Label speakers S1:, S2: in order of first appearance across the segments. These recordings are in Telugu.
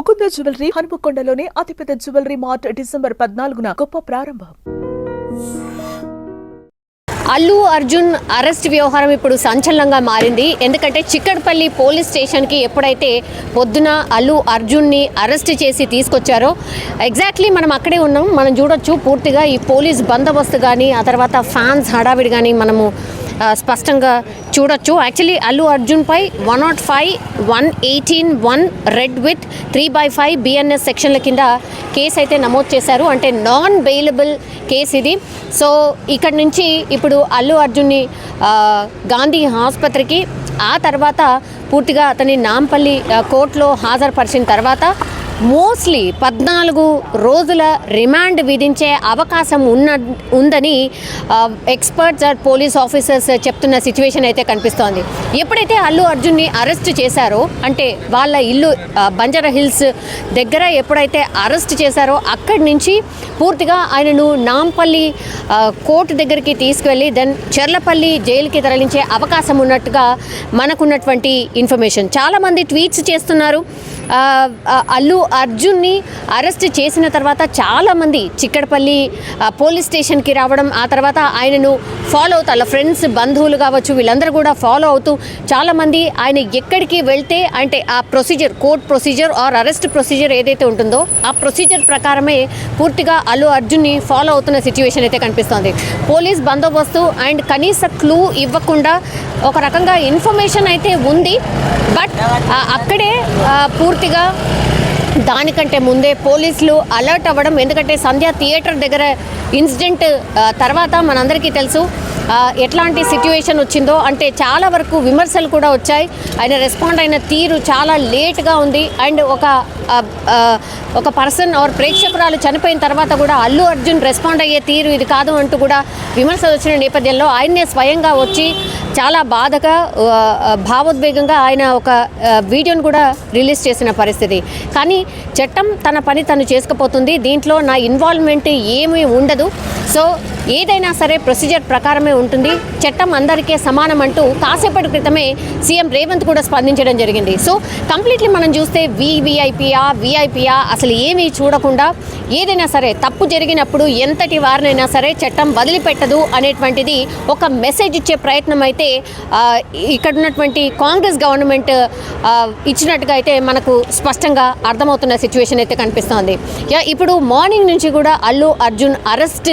S1: ముకుంద జ్యువెలరీ హనుమకొండలోని అతిపెద్ద జ్యువెలరీ మార్ట్ డిసెంబర్ 14న గొప్ప ప్రారంభం.
S2: అల్లు అర్జున్ అరెస్ట్ వ్యవహారం ఇప్పుడు సంచలనంగా మారింది. ఎందుకంటే చిక్కడపల్లి పోలీస్ స్టేషన్కి ఎప్పుడైతే పొద్దున అల్లు అర్జున్ని అరెస్ట్ చేసి తీసుకొచ్చారో ఎగ్జాక్ట్లీ మనం అక్కడే ఉన్నాం. మనం చూడొచ్చు పూర్తిగా ఈ పోలీస్ బందోబస్తు కానీ ఆ తర్వాత ఫ్యాన్స్ హడావిడి కానీ మనము స్పష్టంగా చూడొచ్చు. యాక్చువల్లీ అల్లు అర్జున్ పై 105, 118, 1 రెడ్ విత్ 3/5 BNS సెక్షన్ల కింద కేసు అయితే నమోదు చేశారు. అంటే నాన్ బెయిలబుల్ కేసు ఇది. సో ఇక్కడ నుంచి ఇప్పుడు అల్లు అర్జున్ని గాంధీ ఆసుపత్రికి, ఆ తర్వాత పూర్తిగా అతని నాంపల్లి కోర్టులో హాజరుపరిచిన తర్వాత మోస్ట్లీ 14 రోజుల రిమాండ్ విధించే అవకాశం ఉందని ఎక్స్పర్ట్స్ ఆర్ పోలీస్ ఆఫీసర్స్ చెప్తున్న సిచ్యువేషన్ అయితే కనిపిస్తోంది. ఎప్పుడైతే అల్లు అర్జున్ని అరెస్ట్ చేశారో, అంటే వాళ్ళ ఇల్లు బంజారా హిల్స్ దగ్గర ఎప్పుడైతే అరెస్ట్ చేశారో అక్కడి నుంచి పూర్తిగా ఆయనను నాంపల్లి కోర్టు దగ్గరికి తీసుకువెళ్ళి దెన్ చెర్లపల్లి జైలుకి తరలించే అవకాశం ఉన్నట్టుగా మనకున్నటువంటి ఇన్ఫర్మేషన్. చాలామంది ట్వీట్స్ చేస్తున్నారు. అల్లు అర్జున్ని అరెస్ట్ చేసిన తర్వాత చాలామంది చిక్కడపల్లి పోలీస్ స్టేషన్కి రావడం, ఆ తర్వాత ఆయనను ఫాలో అవుతూ వాళ్ళ ఫ్రెండ్స్, బంధువులు కావచ్చు, వీళ్ళందరూ కూడా ఫాలో అవుతూ చాలామంది ఆయన ఎక్కడికి వెళ్తే అంటే ఆ procedure, court procedure or arrest procedure ఏదైతే ఉంటుందో ఆ ప్రొసీజర్ ప్రకారమే పూర్తిగా అల్లు అర్జున్ని ఫాలో అవుతున్న సిచ్యువేషన్ అయితే కనిపిస్తోంది. పోలీస్ బందోబస్తు అండ్ కనీస క్లూ ఇవ్వకుండా ఒక రకంగా ఇన్ఫర్మేషన్ అయితే ఉంది. బట్ అక్కడే పూర్తిగా దానికంటే ముందే పోలీసులు అలర్ట్ అవ్వడం. ఎందుకంటే సంధ్య థియేటర్ దగ్గర ఇన్సిడెంట్ తర్వాత మనందరికీ తెలుసు ఎట్లాంటి సిచ్యువేషన్ వచ్చిందో. అంటే చాలా వరకు విమర్శలు కూడా వచ్చాయి. ఆయన రెస్పాండ్ అయిన తీరు చాలా లేట్గా ఉంది. అండ్ ఒక పర్సన్ ఆర్ ప్రేక్షకురాలు చనిపోయిన తర్వాత కూడా అల్లు అర్జున్ రెస్పాండ్ అయ్యే తీరు ఇది కాదు అంటూ కూడా విమర్శలు వచ్చిన నేపథ్యంలో ఆయన్నే స్వయంగా వచ్చి చాలా బాధగా, భావోద్వేగంగా ఆయన ఒక వీడియోను కూడా రిలీజ్ చేసిన పరిస్థితి. కానీ చట్టం తన పని తను చేసుకుపోతుంది. దీంట్లో నా ఇన్వాల్వ్మెంట్ ఏమీ ఉండదు. సో ఏదైనా సరే ప్రొసీజర్ ప్రకారమే ఉంటుంది. చట్టం అందరికీ సమానం అంటూ కాసేపటి క్రితమే సీఎం రేవంత్ కూడా స్పందించడం జరిగింది. సో కంప్లీట్లీ మనం చూస్తే విఐపియా అసలు ఏమీ చూడకుండా ఏదైనా సరే తప్పు జరిగినప్పుడు ఎంతటి వారినైనా సరే చట్టం వదిలిపెట్టదు అనేటువంటిది ఒక మెసేజ్ ఇచ్చే ప్రయత్నం అయితే ఇక్కడ ఉన్నటువంటి కాంగ్రెస్ గవర్నమెంట్ ఇచ్చినట్టుగా అయితే మనకు స్పష్టంగా అర్థమవుతున్న సిచ్యువేషన్ అయితే కనిపిస్తోంది. ఇప్పుడు మార్నింగ్ నుంచి కూడా అల్లు అర్జున్ అరెస్ట్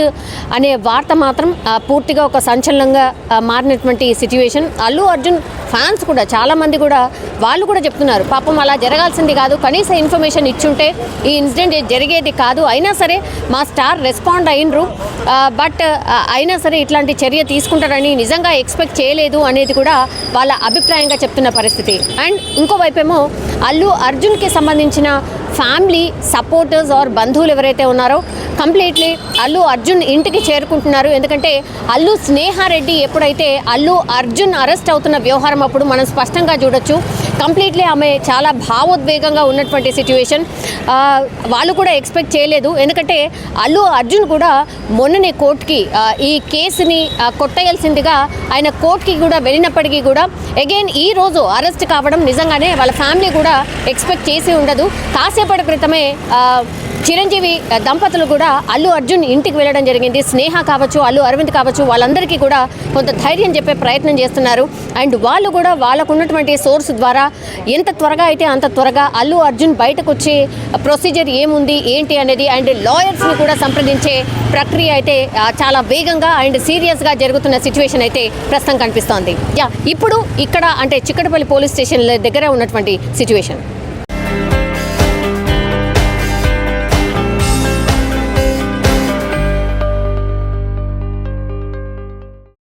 S2: అనే వార్త మాత్రం పూర్తిగా ఒక సంచలనంగా మారినటువంటి సిచ్యువేషన్. అల్లు అర్జున్ ఫ్యాన్స్ కూడా చాలామంది కూడా వాళ్ళు కూడా చెప్తున్నారు, పాపం అలా జరగాల్సింది కాదు, కనీస ఇన్ఫర్మేషన్ ఇచ్చుంటే ఈ ఇన్సిడెంట్ జరిగేది కాదు. అయినా సరే మా స్టార్ రెస్పాండ్ అయినరు, బట్ అయినా సరే ఇట్లాంటి చర్య తీసుకుంటారని నిజంగా ఎక్స్పెక్ట్ చేయలేదు అనేది కూడా వాళ్ళ అభిప్రాయంగా చెప్తున్న పరిస్థితి. అండ్ ఇంకోవైపేమో అల్లు అర్జున్కి సంబంధించిన ఫ్యామిలీ సపోర్టర్స్ ఆర్ బంధువులు ఎవరైతే ఉన్నారో కంప్లీట్లీ అల్లు అర్జున్ ఇంటికి చేరుకుంటున్నారు. ఎందుకంటే అల్లు స్నేహారెడ్డి ఎప్పుడైతే అల్లు అర్జున్ అరెస్ట్ అవుతున్న వ్యవహారం అప్పుడు మనం స్పష్టంగా చూడొచ్చు కంప్లీట్లీ ఆమె చాలా భావోద్వేగంగా ఉన్నటువంటి సిచ్యువేషన్. వాళ్ళు కూడా ఎక్స్పెక్ట్ చేయలేదు. ఎందుకంటే అల్లు అర్జున్ కూడా మొన్ననే కోర్టుకి ఈ కేసుని కొట్టేయాల్సిందిగా ఆయన కోర్టుకి కూడా వెళ్ళినప్పటికీ కూడా అగైన్ ఈ రోజు అరెస్ట్ కావడం నిజంగానే వాళ్ళ ఫ్యామిలీ కూడా ఎక్స్పెక్ట్ చేసి ఉండదు. కాసేపటి క్రితమే చిరంజీవి దంపతులు కూడా అల్లు అర్జున్ ఇంటికి వెళ్ళడం జరిగింది. స్నేహ కావచ్చు, అల్లు అరవింద్ కావచ్చు, వాళ్ళందరికీ కూడా కొంత ధైర్యం చెప్పే ప్రయత్నం చేస్తున్నారు. అండ్ వాళ్ళు కూడా వాళ్ళకు ఉన్నటువంటి సోర్స్ ద్వారా ఎంత త్వరగా అయితే అంత త్వరగా అల్లు అర్జున్ బయటకు వచ్చే ప్రొసీజర్ ఏముంది ఏంటి అనేది అండ్ లాయర్స్ని కూడా సంప్రదించే ప్రక్రియ అయితే చాలా వేగంగా అండ్ సీరియస్గా జరుగుతున్న సిచ్యువేషన్ అయితే ప్రస్తుతం కనిపిస్తోంది. ఇప్పుడు ఇక్కడ అంటే చిక్కడపల్లి పోలీస్ స్టేషన్ దగ్గర ఉన్నటువంటి సిచ్యువేషన్.